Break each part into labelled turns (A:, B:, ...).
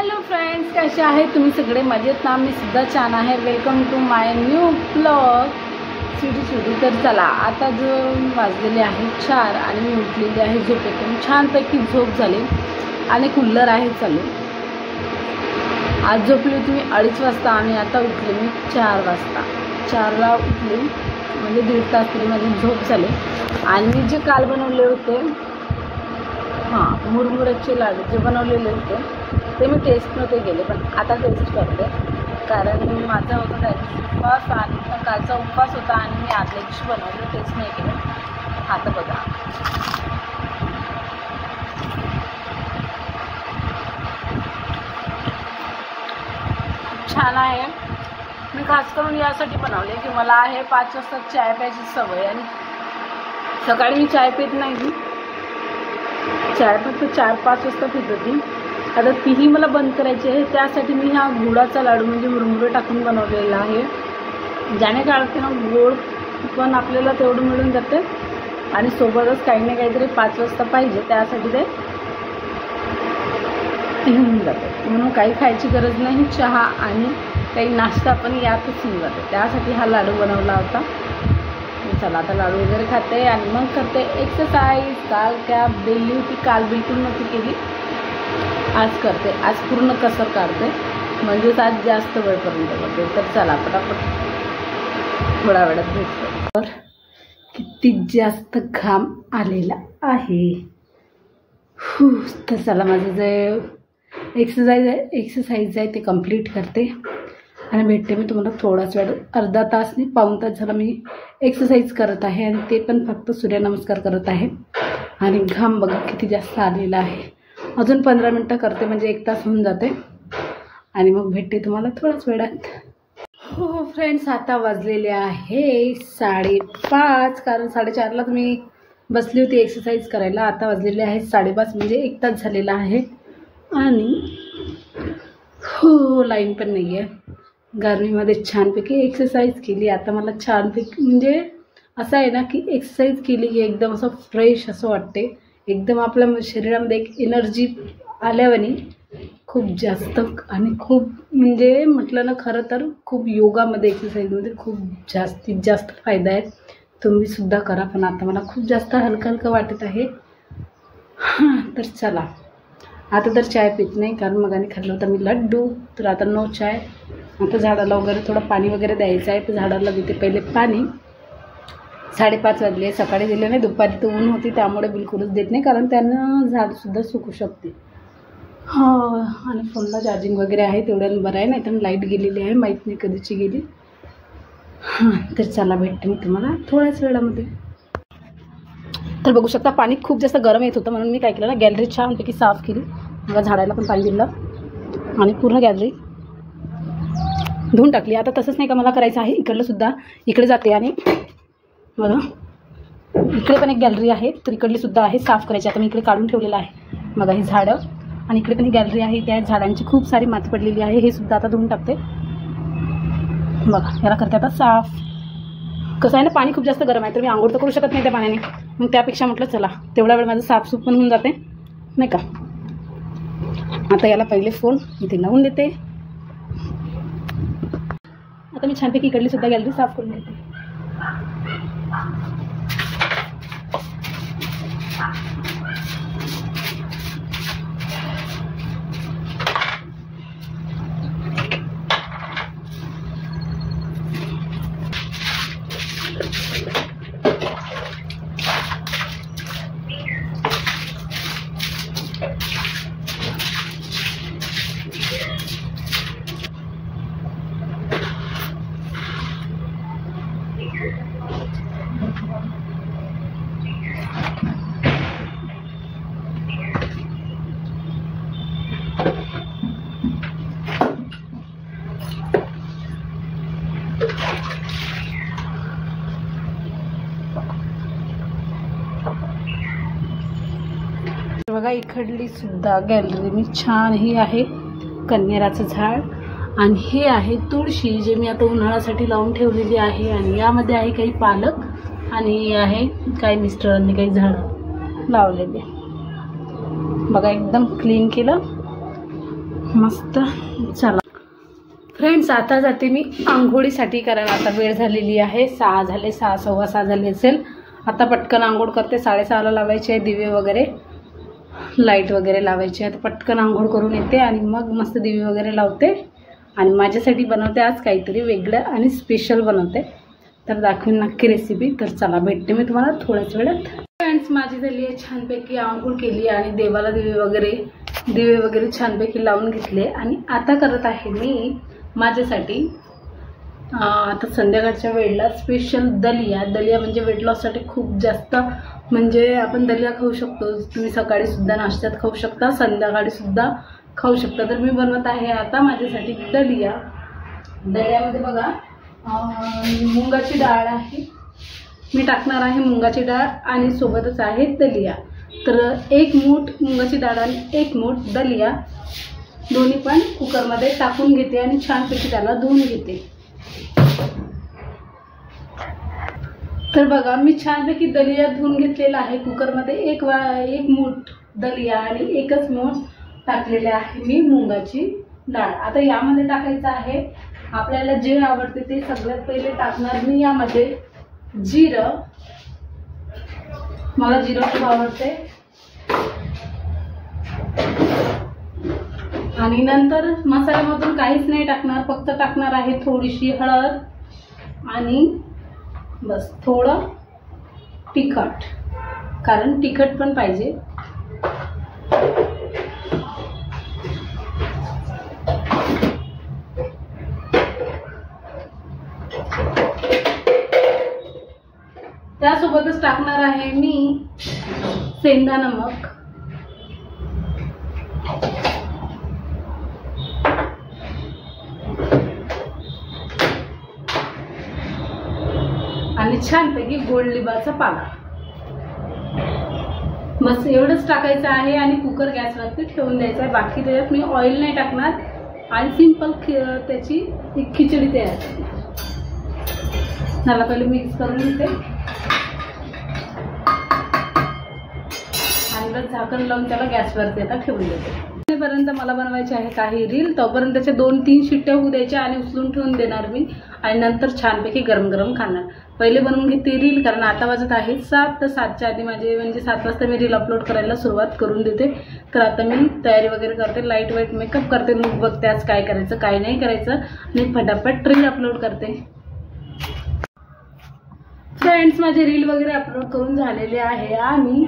A: Hello friends, कसे आहे तुम्ही सगळे? मजेत ना? मी सुद्धा छान आहे. Welcome to my new blog सुरू. तर चला, आता जो वाजलेले आहे 4 आणि मी उठलेली आहे झोपेतून. छानपैकी झोप झाली आणि कूलर आहे चालू. आज झोपली होती मी 2:30 वाजता आणि आता उठले मी 4 वाजता. 4ला उठले म्हणजे 1.5 तास तरी माझी झोप झाली. आणि मी जे काल बनवले होते मुरमुऱ्याचे लाडू जे बनवलेले होते ते मी टेस्ट नव्हते गेले, पण आता टेस्ट करते. कारण माझा होता त्याचा उपवास आणि कालचा उपवास होता आणि मी आदल्या दिवशी बनवले, टेस्ट नाही केलं. आता बघा, छान आहे. मी खास करून यासाठी बनवले की मला आहे 5 वाजता चाय प्यायची सवय आणि सकाळी मी चाय पित नाही. चाय फक्त 4-5 वाजता पित होती. आता तीही मला बंद करायची आहे. त्यासाठी मी हा गुळाचा लाडू म्हणजे मुरमुरे टाकून बनवलेला आहे. ज्याने काढते ना गोड पण आपल्याला तेवढं मिळून जाते आणि सोबतच काही ना काहीतरी 5 वाजता पाहिजे, त्यासाठी ते होऊन जाते. म्हणून काही खायची गरज नाही. चहा आणि काही नाश्ता पण यातच होऊन जाते. त्यासाठी हा लाडू बनवला होता. चला, आता लाडू वगैरे खाते आणि मग करते एक्सरसाइज. काल कॅब दिली होती, काल बिलकुल नव्हती केली. आज करते, आज पूर्ण कसर काढते, म्हणजेच आज जास्त वेळपर्यंत करते. तर चला पटापट थोड्या वेळात भेटतो. तर किती जास्त घाम आलेला आहे. तर चला, माझं जे एक्सरसाइज आहे ते कंप्लीट करते आणि भेटते मी तुम्हाला थोडाच वेळ. अर्धा तास नाही, पाऊण तास झाला मी एक्सरसाइज करत आहे आणि ते पण फक्त सूर्यनमस्कार करत आहे. आणि घाम बघा किती जास्त आलेला आहे. अजून 15 मिनटं करते म्हणजे 1 तास होऊन जाते आणि मग भेटते तुम्हाला थोड्याच वेळात. हो फ्रेंड्स, आता वाजलेले आहे 5:30. कारण 4:30ला मी बसली होती एक्सरसाइज करायला. आता वाजलेले आहे 5:30 म्हणजे 1 तास झालेला आहे. आणि हो, लाईन पण नाही आहे. गरमीमध्ये छानपैकी एक्सरसाइज केली. आता मला छानपैकी म्हणजे असं आहे ना की एक्सरसाइज केली की एकदम असं फ्रेश असं वाटते. एकदम आपल्या शरीरामध्ये एक एनर्जी आल्यावानी खूप जास्त. आणि खूप म्हणजे म्हटलं ना, खरं तर खूप योगामध्ये एक्सरसाइजमध्ये खूप जास्तीत जास्त फायदा आहे. तुम्हीसुद्धा करा. पण आता मला खूप जास्त हलकं वाटत आहे. तर चला, आता तर चाय पित नाही कारण मगाने खाल्लं होतं मी लड्डू. तर आता नो चाय. आता झाडाला वगैरे थोडं पाणी वगैरे द्यायचं आहे. तर झाडाला देते पहिले पाणी. 5:30 वाजले. सकाळी दिले नाही, दुपारी तर ऊन होती त्यामुळे बिलकुलच देत नाही, कारण त्यानं झाडसुद्धा सुकू शकते. आणि फोनला चार्जिंग वगैरे आहे तेवढ्यानं बरं आहे, नाही तर लाईट गेलेली आहे, माहीत नाही कधीची गेली. तर चला, भेटते मी तुम्हाला थोड्याच वेळामध्ये. तर बघू शकता, पाणी खूप जास्त गरम येत होतं म्हणून मी काय केलं ना, गॅलरी छानपैकी साफ केली. मला झाडाला पण पाणी दिलं आणि पूर्ण गॅलरी धुवून टाकली. आता तसंच नाही का, मला करायचं आहे इकडलं सुद्धा. इकडे जाते आणि बघा इकडे पण एक गॅलरी आहे, तर इकडली सुद्धा आहे साफ करायची. आता मी इकडे काढून ठेवलेलं आहे बघा ही झाडं. आणि इकडे पण ही गॅलरी आहे, त्या झाडांची खूप सारी माती पडलेली आहे. हे सुद्धा आता धुवून टाकते बघा. याला करते आता साफ. कसं आहे ना, पाणी खूप जास्त गरम आहे, तर मी आंघोळ तर करू शकत नाही त्या पाण्याने. मग त्यापेक्षा म्हटलं चला तेवढा वेळ माझं साफसूफ पण होऊन जाते नाही का. आता याला पहिले फोन इथे लावून देते. आता मी छानपैकी इकडली सुद्धा गॅलरी साफ करून घेते. बघा इकडली सुद्धा गॅलरी मी छान ही आहे कन्हेराचं झाड आणि हे आहे तुळशी, जे मी आता उन्हाळ्यासाठी लावून ठेवलेली आहे. आणि यामध्ये आहे काही पालक आणि आहे काही मिस्टरांनी काही झाडं लावलेले. बघा एकदम क्लीन केलं मस्त. चला फ्रेंड्स, आता जाते मी आंघोळीसाठी, कारण आता वेळ झालेली आहे. 6 झाले, 6 सव्वा 6 झाले असेल. आता पटकन आंघोळ करते. 6:30ला लावायचे आहे दिवे वगैरे, लाईट वगैरे लावायची आहे. तर पटकन आंघोळ करून येते आणि मग मस्त दिवे वगैरे लावते आणि माझ्यासाठी बनवते आज काहीतरी वेगळं आणि स्पेशल बनवते. तर दाखवेन नक्की रेसिपी. तर चला, भेटते मी तुम्हाला थोड्याच वेळात. फ्रेंड्स, माझी झाली आहे छानपैकी आंघोळ केली आणि देवाला दिवे वगैरे छानपैकी लावून घेतले आणि आता करत आहे मी माझ्यासाठी आता संध्याकाळच्या वेळेला स्पेशल दलिया. म्हणजे वेट लॉससाठी खूप जास्त, म्हणजे आपण दलिया खाऊ शकतो. तुम्ही सकाळीसुद्धा नाश्त्यात खाऊ शकता, संध्याकाळीसुद्धा खाऊ शकता. तर मी बनवत आहे आता माझ्यासाठी दलिया. दलियामध्ये बघा मुंगाची डाळ आहे, मी टाकणार आहे मुंगाची डाळ आणि सोबतच आहे दलिया. तर 1 मूठ मुंगाची डाळ आणि 1 मूठ दलिया दोन्ही पण कुकरमध्ये टाकून घेते आणि छानपैकी त्याला धुवून घेते. तर बघा, मी छानपैकी दलिया धुवून घेतलेला आहे कुकरमध्ये. 1 मूठ दलिया आणि 1च मूठ टाकलेले आहे मी मुंगाची डाळ. आता यामध्ये टाकायचं आहे आपल्याला जे आवडते ते. सगळ्यात पहिले टाकणार मी यामध्ये जिरं. मला जिरं खूप आवडते. आणि नंतर मसाल्यामधून काहीच नाही टाकणार, फक्त टाकणार आहे थोडीशी हळद आणि बस थोडं तिखट, कारण तिखट पण पाहिजे. त्यासोबतच टाकणार आहे मी सेंधा नमक आणि छानपैकी गोड लिंबाचा पाला. बस एवढंच टाकायचं आहे आणि कुकर गॅसवरती ठेवून द्यायचा आहे. बाकी त्याच्यात मी ऑइल नाही टाकणार आणि सिंपल त्याची एक खिचडी तयार करणार. त्याला पहिले मिक्स करून घेते आणि बस झाकण लावून त्याला गॅसवरती आता ठेवून देते. पर्यंत मला बनवायचे आहे काही रील. तोपर्यंत त्याच्या 2-3 शिट्ट्या होऊ द्यायच्या आणि उचलून ठेवून देणार मी आणि नंतर छानपैकी गरम गरम खाणार. पहिले बनवून घेते रील, कारण आता वाजत आहे 7. तर 7च्या आधी माझे म्हणजे 7 वाजता मी रील अपलोड करायला सुरुवात करून देते. तर आता मी तयारी वगैरे करते, लाईट वाईट मेकअप करते, मग बघते आज काय करायचं काय नाही करायचं आणि फटाफट रील अपलोड करते. फ्रेंड्स, माझे रील वगैरे अपलोड करून झालेले आहे आणि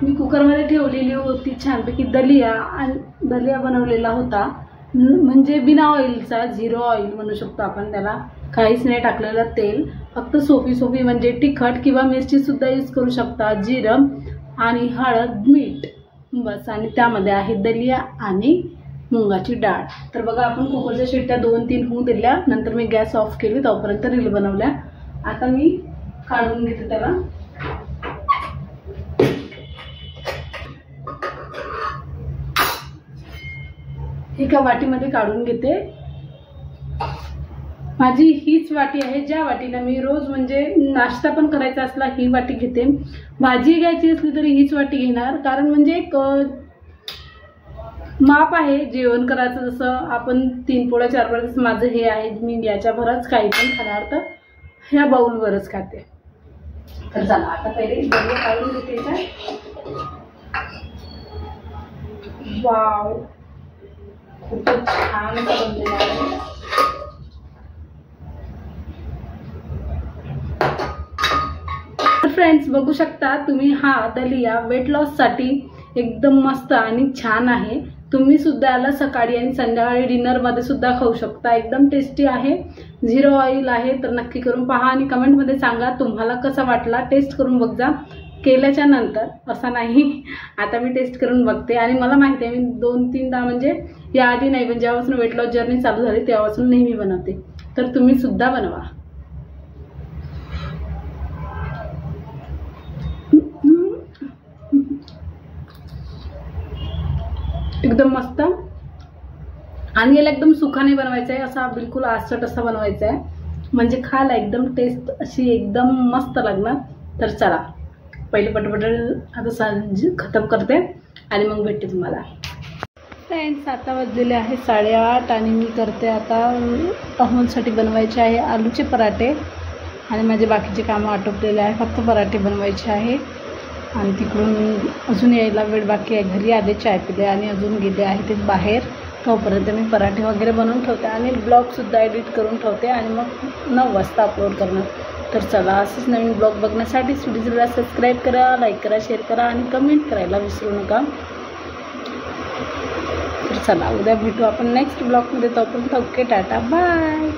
A: मी कुकरमध्ये ठेवलेली होती छानपैकी दलिया. आणि दलिया बनवलेला होता म्हणजे बिना ऑइलचा, 0 ऑइल म्हणू शकतो आपण त्याला. काहीच नाही टाकलेलं तेल, फक्त सोपी म्हणजे तिखट किंवा मिरचीसुद्धा यूज करू शकता, जिरं आणि हळद, मीठ बस. आणि त्यामध्ये आहे दलिया आणि मुंगाची डाळ. तर बघा, आपण कुकरच्या शिट्ट्या 2-3 होऊ दिल्या, नंतर मी गॅस ऑफ केली, तोपर्यंत रील बनवल्या. आता मी काढून घेते त्याला. एका वाटीमध्ये काढून घेते. माझी हीच वाटी आहे, ज्या वाटीला मी रोज म्हणजे नाश्ता पण करायचा असला ही वाटी घेते. भाजी घ्यायची असली तरी हीच वाटी घेणार, कारण म्हणजे एक माप आहे जेवण करायचं. जसं आपण 3 पोळ्या 4 पोळ्या, तसं माझं हे आहे. मी याच्या भरच काही पण खाणार तर ह्या बाउलवरच खाते. तर चला, आता पहिले दलिया काढून घेते का. वाव, खूपच छान बनलेला आहे. फ्रेंड्स, बघू शकता तुम्ही, हा दलिया वेट लॉससाठी एकदम मस्त आणि छान आहे. तुम्ही सुद्धा याला सकाळी आणि संध्याकाळी डिनरमध्ये सुद्धा खाऊ शकता. एकदम टेस्टी आहे, 0 ऑइल आहे. तर नक्की करून पहा आणि कमेंटमध्ये सांगा तुम्हाला कसा वाटला. टेस्ट करून बघ जा केल्याच्या नंतर, असं नाही. आता मी टेस्ट करून बघते आणि मला माहिती आहे मी 2-3दा म्हणजे याआधी नाही, पण जेव्हापासून वेट लॉस जर्नी चालू झाली तेव्हापासून नेहमी बनवते. तर तुम्ही सुद्धा बनवा. एकदम मस्त. आणि याला एकदम सुका नाही बनवायचा आहे, असा बिलकुल आसट असा बनवायचा आहे, म्हणजे खायला एकदम टेस्ट अशी एकदम मस्त लागणार. तर चला, पहिले पटपट आता खतम करते आणि मग भेटते तुम्हाला. फ्रेंड्स आता वाजलेले आहे 8:30 आणि मी करते आता पाहुण्यांसाठी बनवायचे आहे आलूचे पराठे आणि माझे बाकीचे कामं आटोपलेले आहे. फक्त पराठे बनवायचे आहे आणि तिकडून अजून यायला वेळ बाकी आहे. घरी आले, चाय पिले आणि अजून गेले आहे ते बाहेर. तोपर्यंत मी पराठे वगैरे बनवून ठेवते आणि ब्लॉगसुद्धा एडिट करून ठेवते आणि मग 9 वाजता अपलोड करणार. तर चला, असंच नवीन ब्लॉग बघण्यासाठी व्हिडिओला सबस्क्राईब करा, लाईक करा, शेअर करा आणि कमेंट करायला विसरू नका. तर चला, उद्या भेटू आपण नेक्स्ट ब्लॉगमध्ये. तोपर्यंत ओके, टाटा, बाय.